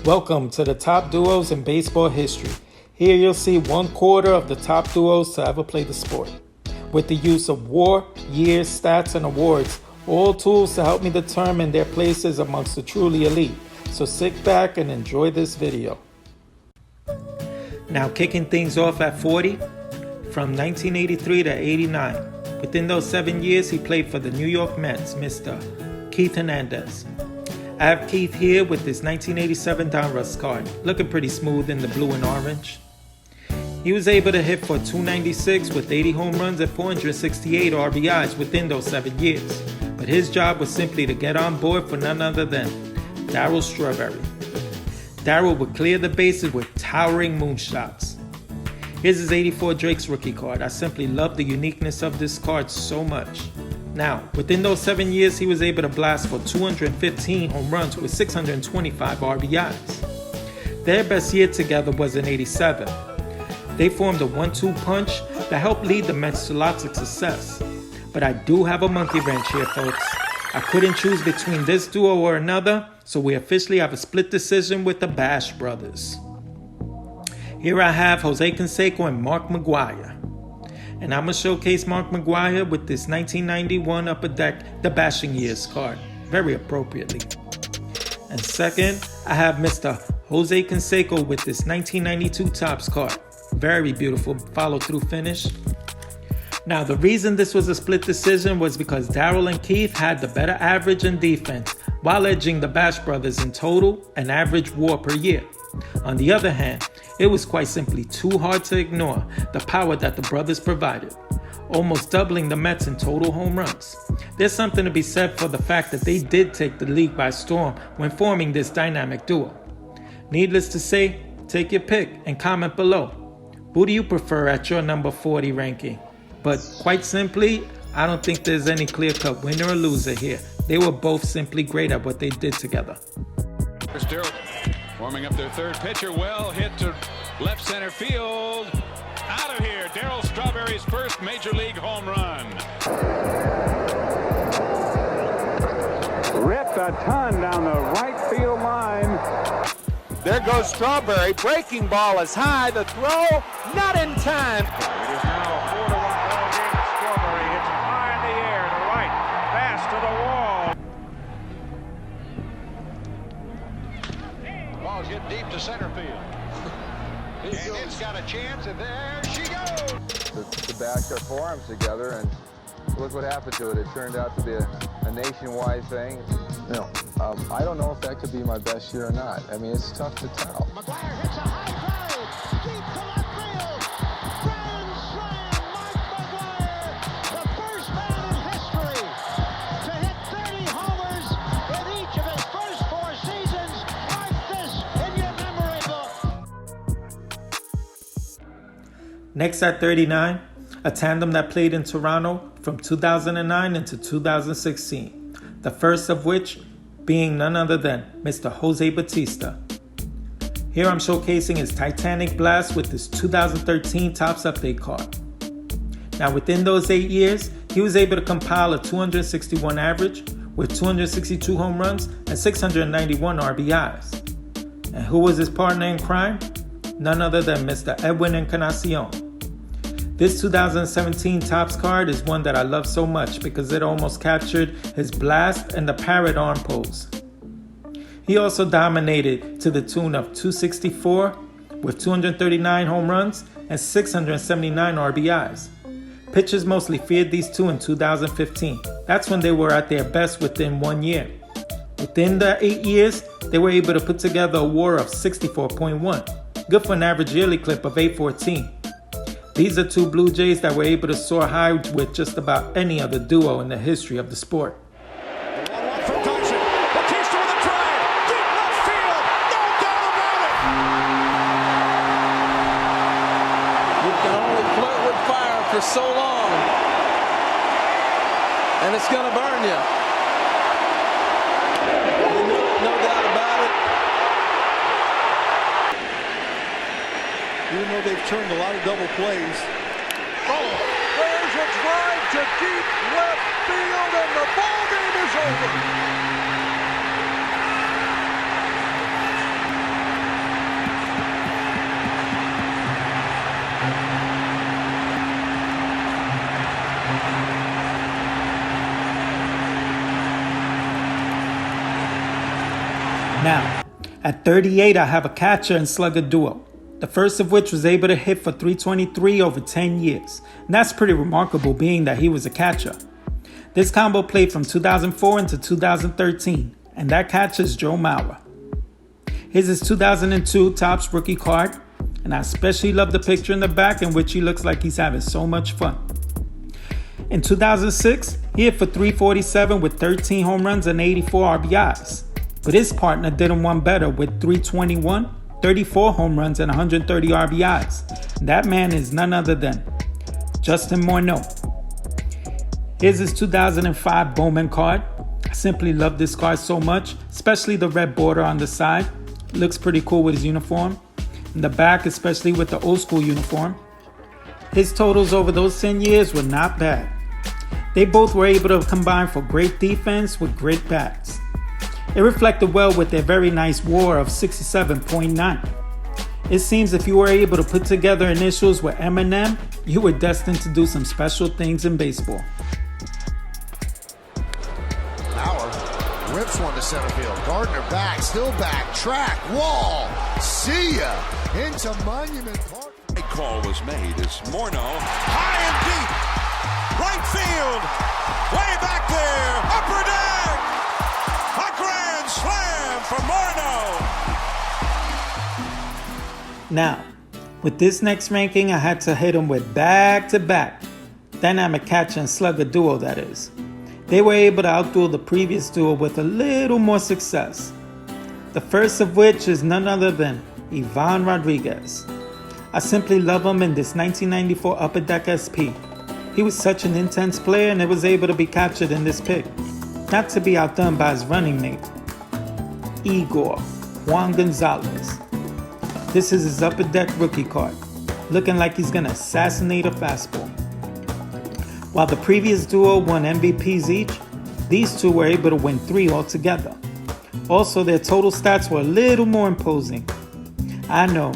Welcome to the top duos in baseball history. Here you'll see 1/4 of the top duos to ever play the sport. With the use of WAR, years, stats, and awards, all tools to help me determine their places amongst the truly elite. So sit back and enjoy this video. Now kicking things off at 40, from 1983 to 89. Within those 7 years, he played for the New York Mets, Mr. Keith Hernandez. I have Keith here with this 1987 Donruss card, looking pretty smooth in the blue and orange. He was able to hit for .296 with 80 home runs and 468 RBIs within those 7 years. But his job was simply to get on board for none other than Darryl Strawberry. Darryl would clear the bases with towering moonshots. Here's his 84 Drake's rookie card. I simply love the uniqueness of this card so much. Now, within those 7 years, he was able to blast for 215 home runs with 625 RBIs. Their best year together was in 87. They formed a 1-2 punch that helped lead the Mets to lots of success. But I do have a monkey wrench here, folks. I couldn't choose between this duo or another, so we officially have a split decision with the Bash brothers. Here I have Jose Canseco and Mark McGwire. And I'm going to showcase Mark McGwire with this 1991 Upper Deck The Bashing Years card, very appropriately. And second, I have Mr. Jose Canseco with this 1992 Topps card, very beautiful follow-through finish. Now, the reason this was a split decision was because Darryl and Keith had the better average and defense, while edging the Bash brothers in total and average WAR per year. On the other hand, it was quite simply too hard to ignore the power that the brothers provided, almost doubling the Mets in total home runs. There's something to be said for the fact that they did take the league by storm when forming this dynamic duo. Needless to say, take your pick and comment below. Who do you prefer at your number 40 ranking? But quite simply, I don't think there's any clear-cut winner or loser here. They were both simply great at what they did together. Here's Darryl warming up their third pitcher. Well hit to left center field. Out of here. Darryl Strawberry's first major league home run. Ripped a ton down the right field line. There goes Strawberry. Breaking ball is high. The throw not in time. It is now a 4-1 ball game. Strawberry hits high in the air to right, fast to the wall. Ball's hit deep to center field. And it's got a chance, and there she goes. To bash our forearms together, and look what happened to it. It turned out to be a nationwide thing. I don't know if that could be my best year or not. I mean, it's tough to tell. McGwire hits a high drive, deep to left field. Grand slam, Mark McGwire, the first man in history to hit 30 homers in each of his first 4 seasons. Mark this in your memory book. Next at 39, a tandem that played in Toronto from 2009 into 2016. The first of which being none other than Mr. Jose Bautista. Here I'm showcasing his Titanic blast with this 2013 Topps Update card. Now within those 8 years, he was able to compile a 261 average with 262 home runs and 691 RBIs. And who was his partner in crime? None other than Mr. Edwin Encarnacion. This 2017 Topps card is one that I love so much because it almost captured his blast and the parrot arm pose. He also dominated to the tune of 264 with 239 home runs and 679 RBIs. Pitchers mostly feared these two in 2015. That's when they were at their best within 1 year. Within the 8 years, they were able to put together a WAR of 64.1, good for an average yearly clip of 814. These are two Blue Jays that were able to soar high with just about any other duo in the history of the sport. The 1-1 from Tyson. Bautista with a drive. Deep left field. No doubt about it. You can only flirt with fire for so long, and it's going to burn you. No doubt about it. Even though they've turned a lot of double plays. Oh, there's a drive to deep left field, and the ball game is over. Now, at 38, I have a catcher and slugger duo. The first of which was able to hit for 323 over 10 years. And that's pretty remarkable being that he was a catcher. This combo played from 2004 into 2013, and that catcher is Joe Mauer. Here's his 2002 Topps rookie card, and I especially love the picture in the back in which he looks like he's having so much fun. In 2006, he hit for 347 with 13 home runs and 84 RBIs. But his partner did him one better with 321, 34 home runs, and 130 RBIs. That man is none other than Justin Morneau. Here's his 2005 Bowman card. I simply love this card so much, especially the red border on the side. It looks pretty cool with his uniform. In the back, especially with the old school uniform. His totals over those 10 years were not bad. They both were able to combine for great defense with great bats. It reflected well with their very nice WAR of 67.9. It seems if you were able to put together initials with M&M, you were destined to do some special things in baseball. Bauer whips one to center field. Gardner back, still back, track, wall. See ya! Into Monument Park. A call was made as Morneau, high and deep, right field, way back there, upper deck, a grand slam for Morneau. Now, with this next ranking, I had to hit them with back-to-back dynamic catcher and slugger duo, that is. They were able to outduel the previous duo with a little more success. The first of which is none other than Ivan Rodriguez. I simply love him in this 1994 Upper Deck SP. He was such an intense player and it was able to be captured in this pick. Not to be outdone by his running mate, Igor, Juan Gonzalez. This is his Upper Deck rookie card, looking like he's gonna assassinate a fastball. While the previous duo won MVPs each, these two were able to win 3 altogether. Also, their total stats were a little more imposing. I know,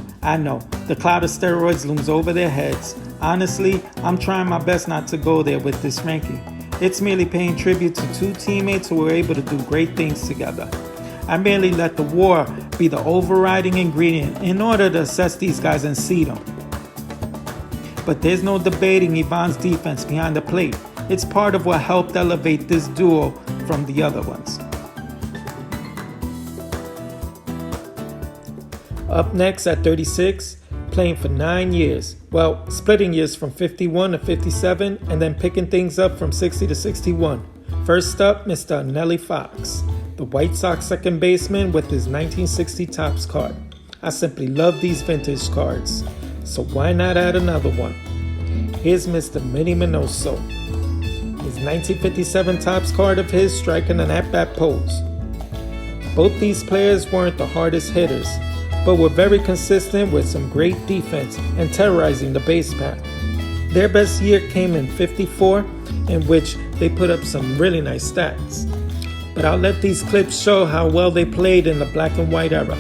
the cloud of steroids looms over their heads. Honestly, I'm trying my best not to go there with this ranking. It's merely paying tribute to two teammates who were able to do great things together. I merely let the WAR be the overriding ingredient in order to assess these guys and seed them. But there's no debating Ivan's defense behind the plate. It's part of what helped elevate this duo from the other ones. Up next at 36, playing for 9 years. Well, splitting years from 51 to 57 and then picking things up from 60 to 61. First up, Mr. Nellie Fox, the White Sox second baseman with his 1960 Topps card. I simply love these vintage cards, so why not add another one? Here's Mr. Minnie Minoso, his 1957 Topps card of his striking an at-bat pose. Both these players weren't the hardest hitters, but were very consistent with some great defense and terrorizing the base path. Their best year came in 54, in which they put up some really nice stats. But I'll let these clips show how well they played in the black and white era.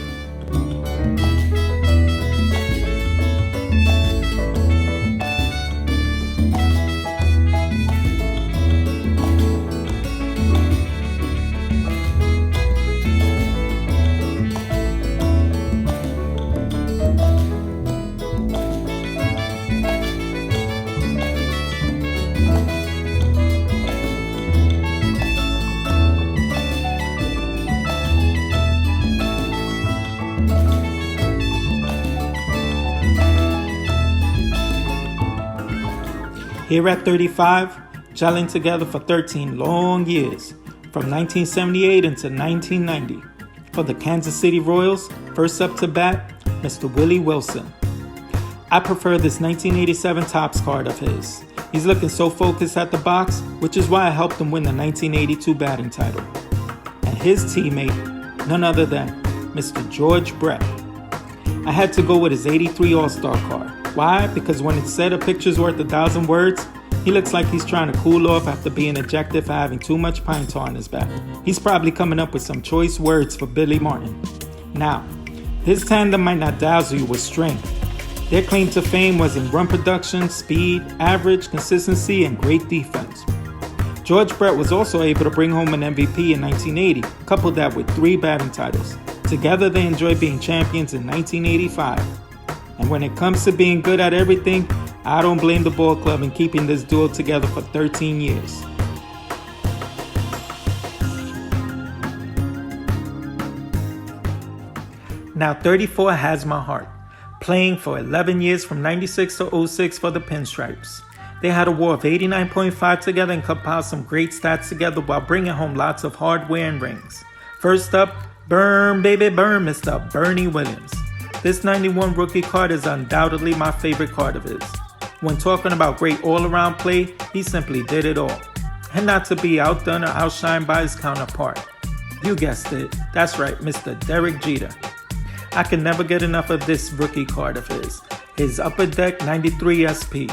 Here at 35, gelling together for 13 long years, from 1978 into 1990. For the Kansas City Royals, first up to bat, Mr. Willie Wilson. I prefer this 1987 Topps card of his. He's looking so focused at the box, which is why I helped him win the 1982 batting title. And his teammate, none other than Mr. George Brett. I had to go with his 83 All-Star card. Why? Because when it said a picture's worth 1,000 words, he looks like he's trying to cool off after being ejected for having too much pine tar on his back. He's probably coming up with some choice words for Billy Martin. Now, his tandem might not dazzle you with strength. Their claim to fame was in run production, speed, average, consistency, and great defense. George Brett was also able to bring home an MVP in 1980, coupled that with 3 batting titles. Together they enjoyed being champions in 1985. And when it comes to being good at everything, I don't blame the ball club in keeping this duo together for 13 years. Now 34 has my heart, playing for 11 years from 96 to 06 for the Pinstripes. They had a WAR of 89.5 together and compiled some great stats together while bringing home lots of hardware and rings. First up, burn baby burn, Mr. Bernie Williams. This 91 rookie card is undoubtedly my favorite card of his. When talking about great all-around play, he simply did it all. And not to be outdone or outshined by his counterpart. You guessed it, that's right, Mr. Derek Jeter. I can never get enough of this rookie card of his Upper Deck 93 SP.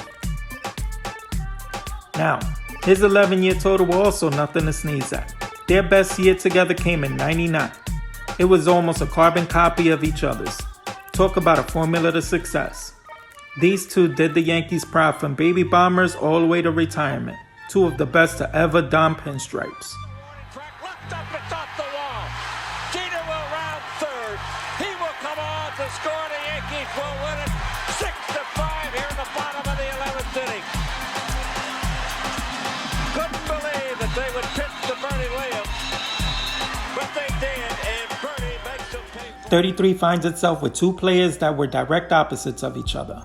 Now, his 11-year total were also nothing to sneeze at. Their best year together came in 99. It was almost a carbon copy of each other's. Talk about a formula to success. These two did the Yankees proud from baby bombers all the way to retirement. Two of the best to ever don pinstripes. Left up and off the wall. Jeter will round third. He will come on to score. The Yankees will win it 6-5 here in the bottom of the 11th inning. Couldn't believe that they would pitch to Bernie Williams, but they did, and Bernie makes them pay. 33 finds itself with two players that were direct opposites of each other.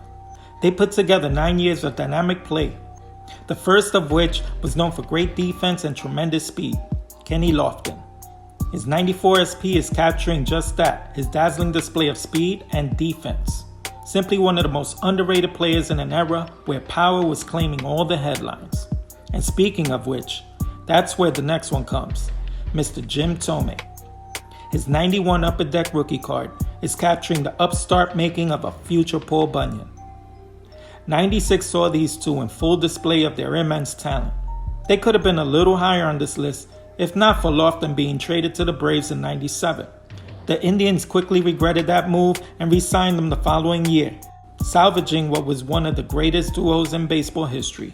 They put together 9 years of dynamic play, the first of which was known for great defense and tremendous speed, Kenny Lofton. His 94 SP is capturing just that, his dazzling display of speed and defense. Simply one of the most underrated players in an era where power was claiming all the headlines. And speaking of which, that's where the next one comes, Mr. Jim Thome. His 91 Upper Deck rookie card is capturing the upstart making of a future Paul Bunyan. 96 saw these two in full display of their immense talent. They could have been a little higher on this list if not for Lofton being traded to the Braves in 97. The Indians quickly regretted that move and re-signed them the following year, salvaging what was one of the greatest duos in baseball history.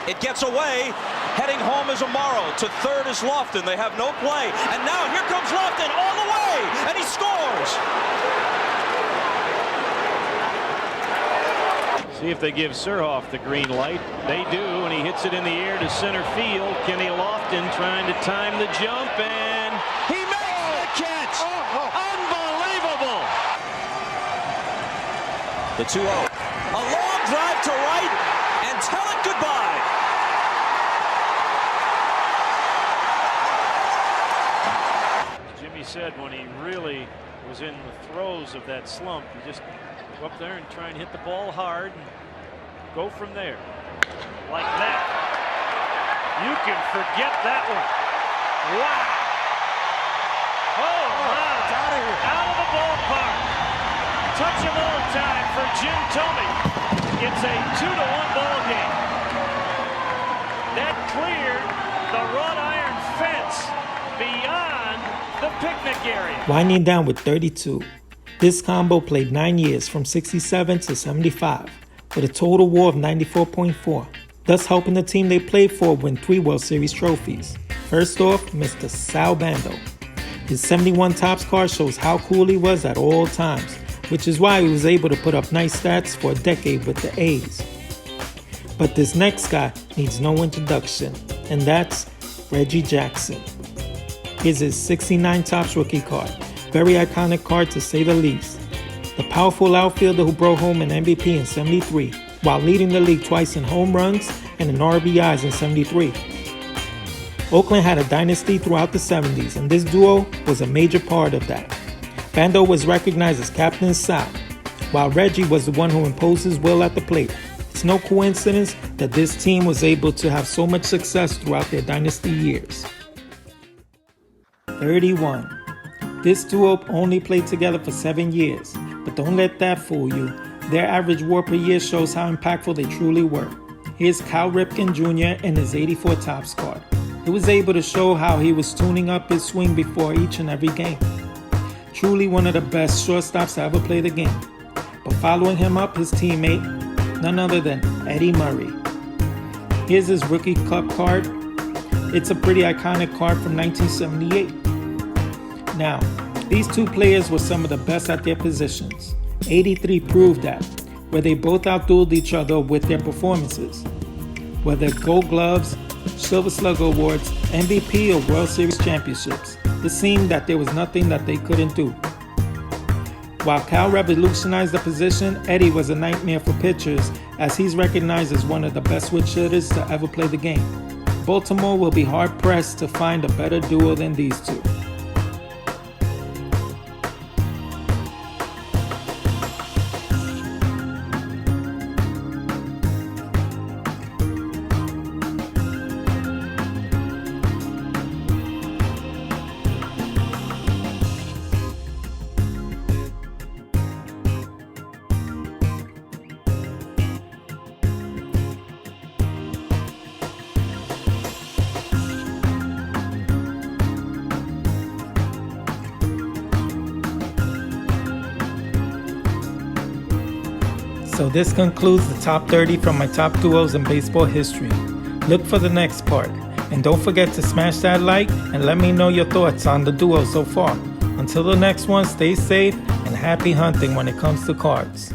It gets away. Heading home is Amaro. To third is Lofton. They have no play. And now here comes Lofton all the way. And he scores. See if they give Surhoff the green light. They do, and he hits it in the air to center field. Kenny Lofton trying to time the jump, and he makes the catch. Unbelievable. The 2-0. A long drive to right, and tell it goodbye. Jimmy said when he really was in the throes of that slump, he just go up there and try and hit the ball hard and go from there. Like that. You can forget that one. Wow. Oh, my. It's out of here. Out of the ballpark. Touch of all time for Jim Thome. It's a 2-1 ball game. That cleared the wrought iron fence beyond the picnic area. Winding down with 32. This combo played 9 years from 67 to 75 with a total WAR of 94.4, thus helping the team they played for win 3 World Series trophies. First off, Mr. Sal Bando. His 71 Topps card shows how cool he was at all times, which is why he was able to put up nice stats for a decade with the A's. But this next guy needs no introduction, and that's Reggie Jackson. Here's his 69 Topps rookie card. Very iconic card to say the least. The powerful outfielder who brought home an MVP in 73, while leading the league twice in home runs and in RBIs in 73. Oakland had a dynasty throughout the 70s, and this duo was a major part of that. Bando was recognized as Captain Sal, while Reggie was the one who imposed his will at the plate. It's no coincidence that this team was able to have so much success throughout their dynasty years. 31. This duo only played together for 7 years, but don't let that fool you. Their average WAR per year shows how impactful they truly were. Here's Cal Ripken Jr. and his 84 Topps card. He was able to show how he was tuning up his swing before each and every game. Truly one of the best shortstops to ever play the game. But following him up, his teammate, none other than Eddie Murray. Here's his rookie cup card. It's a pretty iconic card from 1978. Now, these two players were some of the best at their positions. 83 proved that, where they both outdueled each other with their performances. Whether Gold Gloves, Silver Slugger Awards, MVP, or World Series championships, it seemed that there was nothing that they couldn't do. While Cal revolutionized the position, Eddie was a nightmare for pitchers, as he's recognized as one of the best switch hitters to ever play the game. Baltimore will be hard-pressed to find a better duo than these two. So this concludes the top 30 from my top duos in baseball history. Look for the next part. And don't forget to smash that like and let me know your thoughts on the duo so far. Until the next one, stay safe and happy hunting when it comes to cards.